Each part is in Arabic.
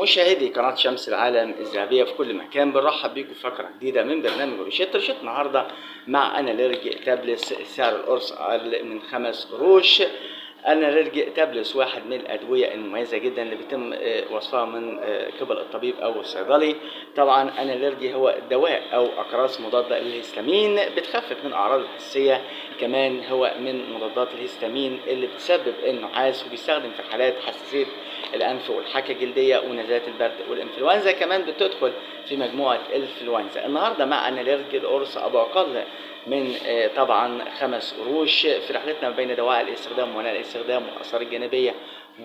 مشاهدي قناة شمس العالم الذهبية في كل مكان، بنرحب بيكم في فقرة جديدة من برنامج روشيت النهارده مع اناليرج تابلس. سعر القرص أقل من 5 قروش. اناليرج تابلس واحد من الأدوية المميزة جدا اللي بيتم وصفها من قبل الطبيب أو الصيدلي. طبعا اناليرج هو دواء أو أقراص مضادة للهستامين بتخفف من أعراض الحساسية، كمان هو من مضادات الهستامين اللي بتسبب النعاس، وبيستخدم في حالات حساسية الانف والحكه الجلديه ونزلات البرد والانفلونزا، كمان بتدخل في مجموعه الانفلونزا. النهارده مع اناليرج القرص ابو اقل من طبعا 5 قروش في رحلتنا ما بين دواعي الاستخدام وانواع الاستخدام والاثار الجانبيه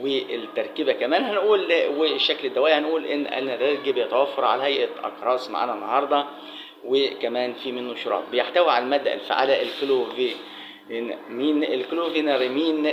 والتركيبه كمان هنقول، والشكل الدوائي هنقول ان اناليرج بيتوفر على هيئه اقراص معانا النهارده، وكمان في منه شراب بيحتوي على الماده الفعاله الكلوفينارامين،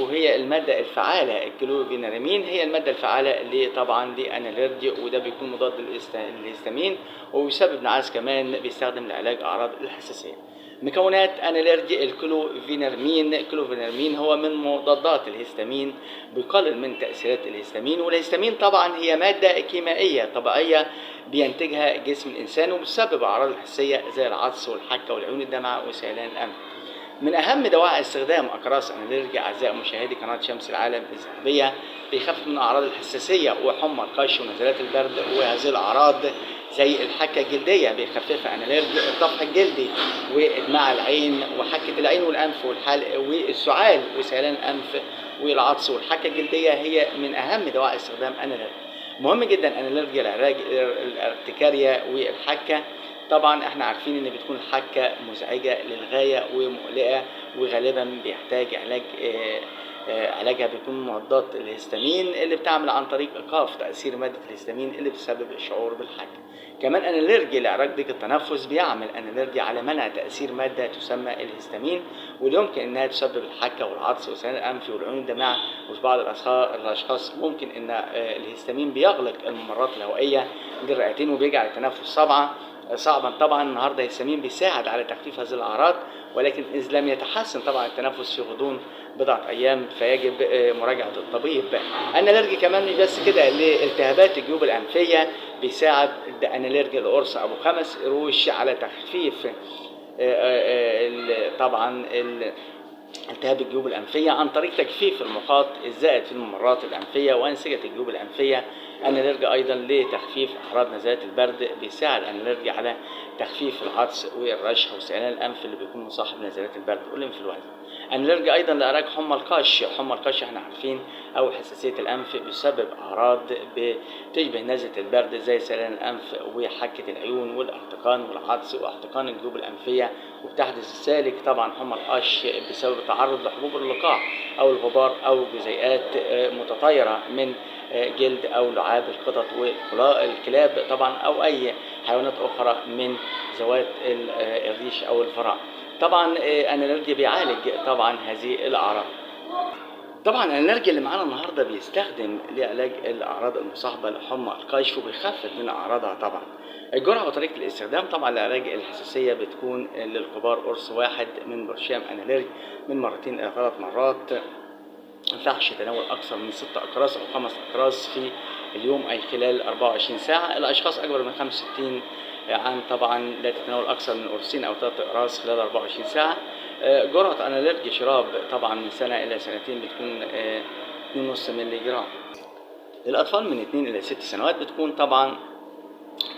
وهي المادة الفعالة. الكلوفينارامين هي المادة الفعالة طبعا لاناليرجي، وده بيكون مضاد للهستامين وبيسبب نعاس، كمان بيستخدم لعلاج أعراض الحساسية. مكونات اناليرجي الكلوفينارامين هو من مضادات الهستامين، بيقلل من تأثيرات الهستامين، والهستامين طبعا هي مادة كيميائية طبيعية بينتجها جسم الإنسان وبتسبب أعراض الحساسية زي العطس والحكة والعيون الدمعة وسيلان الأنف. من أهم دواعي استخدام أقراص اناليرجي أعزائي مشاهدي قناة شمس العالم الذهبية، بيخفف من أعراض الحساسية وحمى القش ونزلات البرد، وهذه الأعراض زي الحكة الجلدية بيخففها اناليرجي، الطفح الجلدي وإدماع العين وحكة العين والأنف والحلق والسعال وسيلان الأنف والعطس والحكة الجلدية هي من أهم دواعي استخدام اناليرجي. مهم جدا اناليرجي لعلاج الارتكارية والحكة. طبعا احنا عارفين ان بتكون الحكة مزعجة للغاية ومقلقة، وغالبا بيحتاج علاجها بيكون مضادات الهستامين اللي بتعمل عن طريق ايقاف تأثير مادة الهستامين اللي بتسبب الشعور بالحكة. كمان اناليرجي لعلاج ضيق التنفس بيعمل اناليرجي على منع تأثير مادة تسمى الهستامين، واللي يمكن انها تسبب الحكة والعطس وسيلان الانف والعيون الدمعة. وفي بعض الاشخاص ممكن ان الهستامين بيغلق الممرات الهوائية للرئتين وبيجعل التنفس صعبا. طبعا النهارده الهستامين بيساعد على تخفيف هذه الاعراض، ولكن اذا لم يتحسن طبعا التنفس في غضون بضعه ايام فيجب مراجعه الطبيب. اناليرجي كمان مش بس كده، لالتهابات الجيوب الانفيه بيساعد اناليرجي القرص ابو 5 قروش على تخفيف طبعا التهاب الجيوب الأنفية عن طريق تجفيف المخاط الزائد في الممرات الأنفية وأنسجة الجيوب الأنفية. اناليرجي أيضا لتخفيف أعراض نزلات البرد، بيساعد اناليرجي على تخفيف العطس والرشح وسيلان الأنف اللي بيكون مصاحب نزلات البرد والإنفلونزا. اناليرجي أيضا لعلاج حمى القش. حمى القش احنا عارفين أو حساسية الأنف بيسبب أعراض بتشبه نزلة البرد زي سيلان الأنف وحكة العيون والاحتقان والعطس واحتقان الجيوب الأنفية، وبتحدث السالك طبعا حمى القش بسبب التعرض لحبوب اللقاح او الغبار او جزيئات متطايره من جلد او لعاب القطط والكلاب طبعا، او اي حيوانات اخرى من ذوات الريش او الفراء. طبعا اناليرجي بيعالج طبعا هذه الاعراض. طبعا الاناليرجي اللي معانا النهارده بيستخدم لعلاج الاعراض المصاحبه لحمى القش وبيخفف من اعراضها. طبعا الجرعه وطريقه الاستخدام طبعا لعلاج الحساسيه بتكون للكبار قرص واحد من برشام اناليرجي من 2 إلى 3 مرات. ما ينفعش تناول اكثر من 6 اقراص او 5 اقراص في اليوم اي خلال 24 ساعه. الاشخاص اكبر من 65 عام طبعا لا تتناول اكثر من قرصين او 3 اقراص خلال 24 ساعه. جرعه اناليرجي شراب طبعا من سنه الى سنتين بتكون 2.5 مللي جرام. للاطفال من 2 الى 6 سنوات بتكون طبعا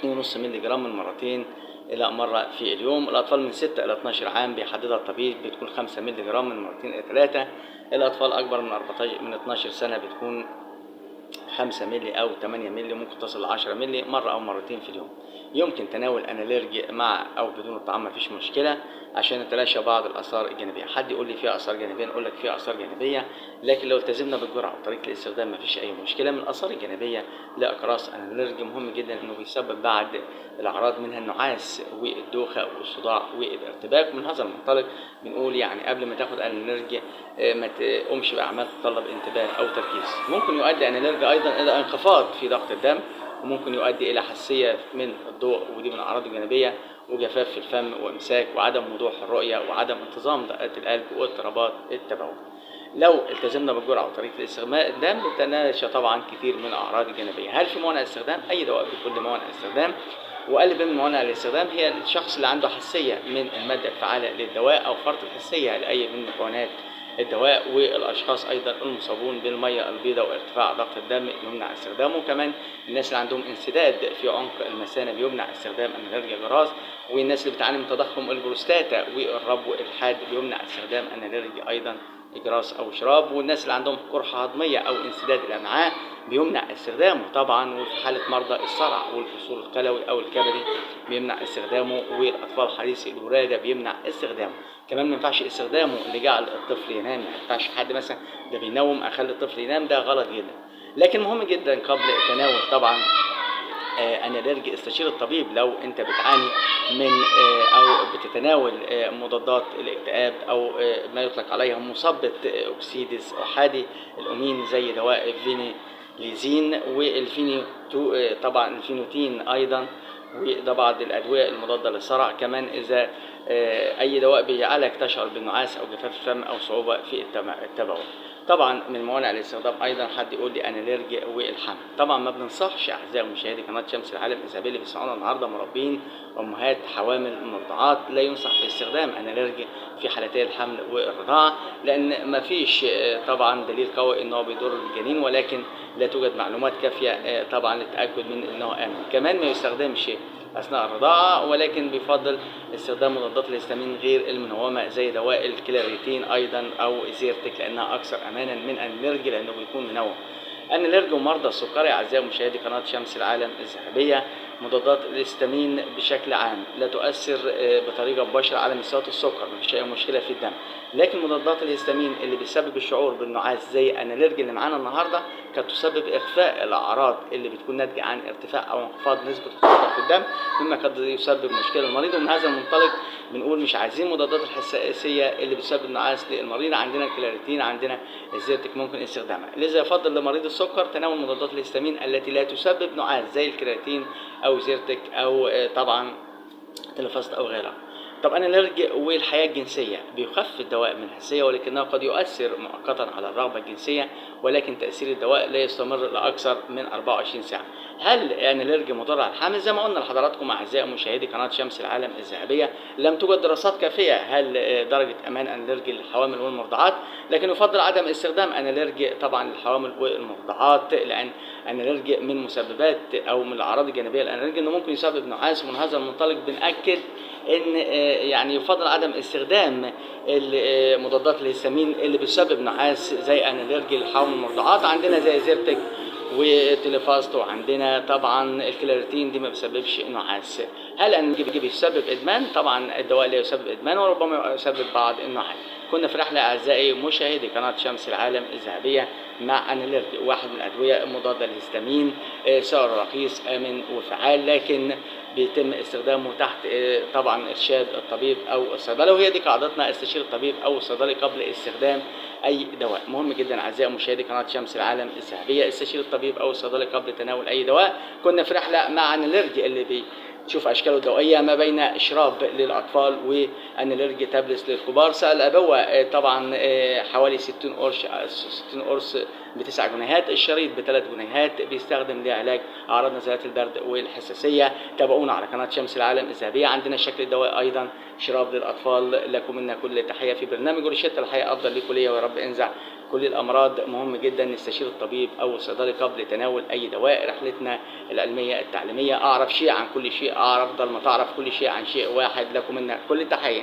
2.5 مللي جرام من 2 إلى مرة في اليوم. الأطفال من 6 إلى 12 عام بيحددها الطبيب بتكون 5 مللي جرام من 2 إلى 3. الأطفال أكبر من 12 سنة بتكون 5 مللي أو 8 مللي، ممكن تصل ل 10 مللي مرة أو مرتين في اليوم. يمكن تناول اناليرجي مع أو بدون الطعام، مفيش مشكلة عشان نتلاشى بعض الآثار الجانبية. حد يقول لي فيها آثار جانبية نقول لك فيها آثار جانبية، لكن لو التزمنا بالجرعة وطريقة الاستخدام مفيش أي مشكلة. من الآثار الجانبية لأقراص اناليرجي مهم جدا إنه بيسبب بعد الأعراض منها النعاس والدوخة والصداع والارتباك. من هذا المنطلق بنقول يعني قبل ما تاخد اناليرجي ما تقومش بأعمال تتطلب انتباه أو تركيز. ممكن يؤدي اناليرجي أيضا إلى انخفاض في ضغط الدم، وممكن يؤدي إلى حساسية من الضوء ودي من الأعراض الجانبية، وجفاف في الفم وإمساك وعدم وضوح الرؤية وعدم انتظام دقات القلب واضطرابات التبول. لو التزمنا بالجرعة وطريقة الاستخدام بتتلاشى طبعا كتير من الأعراض الجانبية. هل في موانع استخدام؟ أي دواء بكل موانع الاستخدام، وقلب من موانع الاستخدام هي الشخص اللي عنده حساسية من المادة الفعالة للدواء أو فرط الحساسية لأي من مكونات الدواء، والاشخاص ايضا المصابون بالميه البيضاء وارتفاع ضغط الدم يمنع استخدامه. كمان الناس اللي عندهم انسداد في عمق المثانه بيمنع استخدام انالرجيا جراس، والناس اللي بتعاني من تضخم البروستاتا والربو الحاد بيمنع استخدام انالرجيا ايضا اجراس او شراب، والناس اللي عندهم قرحه هضميه او انسداد الامعاء بيمنع استخدامه طبعا، وفي حاله مرضى الصرع والفصول الكلوي او الكبدي بيمنع استخدامه، والاطفال حديثي الولاده بيمنع استخدامه. كمان ما ينفعش استخدامه اللي جعل الطفل ينام، ما ينفعش حد مثلا ده بينوم اخلي الطفل ينام، ده غلط جدا. لكن مهم جدا قبل التناول طبعا انالرجي استشير الطبيب. لو انت بتعاني من او بتتناول مضادات الاكتئاب او ما يطلق عليها مثبط اكسيدز احادي الامين زي دواء الفينيليزين والفيني طبعا الفينوتين ايضا، وده بعض الادويه المضاده للصرع. كمان اذا اي دواء بيجعلك تشعر بالنعاس او جفاف الفم او صعوبه في التبول. طبعا من موانع الاستخدام ايضا حد يقول لي انالرجيا والحمل. طبعا ما بننصحش اعزائي مشاهدي قناه شمس العالم الذهبيه اللي بيسمعونا النهارده مربين امهات حوامل مرضعات، لا ينصح باستخدام انالرجيا في حالتي الحمل والرضاعه، لان ما فيش طبعا دليل قوي انه بيضر الجنين، ولكن لا توجد معلومات كافيه طبعا للتاكد من انه امن. كمان ما يستخدمش اثناء الرضاعه، ولكن بيفضل استخدام مضادات الهستامين غير المنومه زي دواء الكلاريتين ايضا او زيرتك، لانها اكثر امانا من الانالرجي لانه بيكون منوم. الانالرجي ومرضى السكري اعزائي مشاهدي قناه شمس العالم الذهبيه، مضادات الهستامين بشكل عام لا تؤثر بطريقه مباشره على مستويات السكر، مفيش اي مشكله في الدم، لكن مضادات الهستامين اللي بتسبب الشعور بالنعاس زي الانالرجي اللي معانا النهارده قد تسبب اخفاء الاعراض اللي بتكون ناتجه عن ارتفاع او انخفاض نسبه السكر في الدم، مما قد يسبب مشكله للمريض. ومن هذا المنطلق بنقول مش عايزين مضادات الحساسيه اللي بتسبب نعاس للمريض، عندنا الكلاريتين عندنا الزيرتك ممكن استخدامها. لذا يفضل لمريض السكر تناول مضادات الهستامين التي لا تسبب نعاس زي الكلاريتين او زيرتك او طبعا تلفاست او غيرها. طب الانالرجي والحياه الجنسيه، بيخفف الدواء من الحساسيه ولكنه قد يؤثر مؤقتا على الرغبه الجنسيه، ولكن تاثير الدواء لا يستمر لاكثر من 24 ساعه. هل الانالرجي مضر على الحامل؟ زي ما قلنا لحضراتكم اعزائي مشاهدي قناه شمس العالم الذهبيه، لم توجد دراسات كافيه هل درجه امان انالرجي للحوامل والمرضعات، لكن يفضل عدم استخدام انالرجي طبعا للحوامل والمرضعات، لان الانالرجي من مسببات او من الاعراض الجانبيه الانالرجي انه ممكن يسبب نعاس. ومن هذا المنطلق بنأكد ان يعني يفضل عدم استخدام مضادات الهستامين اللي بتسبب نعاس زي انالرجي الحوامل والمرضعات، عندنا زي زيرتك وتليفاست، وعندنا طبعا الكلاريتين دي ما بيسببش نعاس. هل الانالرجي بيسبب ادمان؟ طبعا الدواء لا يسبب ادمان وربما يسبب بعض النعاس. كنا في رحله اعزائي مشاهدي قناه شمس العالم الذهبيه مع انالرجي، واحد من الادويه المضاده للهستامين، سعر رخيص امن وفعال، لكن بيتم استخدامه تحت طبعا ارشاد الطبيب او الصيدلي، وهي دي قاعدتنا استشير الطبيب او الصيدلي قبل استخدام اي دواء. مهم جدا اعزائي مشاهدي قناه شمس العالم الذهبيه استشير الطبيب او الصيدلي قبل تناول اي دواء. كنا في رحله مع انالرجي اللي تشوف اشكاله الدوائيه ما بين شراب للاطفال وانالرجي تابلس للكبار. سال ابوه طبعا حوالي 60 قرص ب9 جنيهات، الشريط ب3 جنيهات، بيستخدم لعلاج اعراض نزلات البرد والحساسيه. تابعونا على قناه شمس العالم الذهبيه، عندنا شكل الدواء ايضا شراب للاطفال. لكم منا كل تحيه في برنامج روشته الحياه افضل لكم ليا، ويا رب انزع كل الامراض. مهم جدا نستشير الطبيب او الصيدلي قبل تناول اي دواء. رحلتنا العلميه التعليميه اعرف شيء عن كل شيء، اعرف ضل ما تعرف كل شيء عن شيء واحد. لكم منا كل تحيه.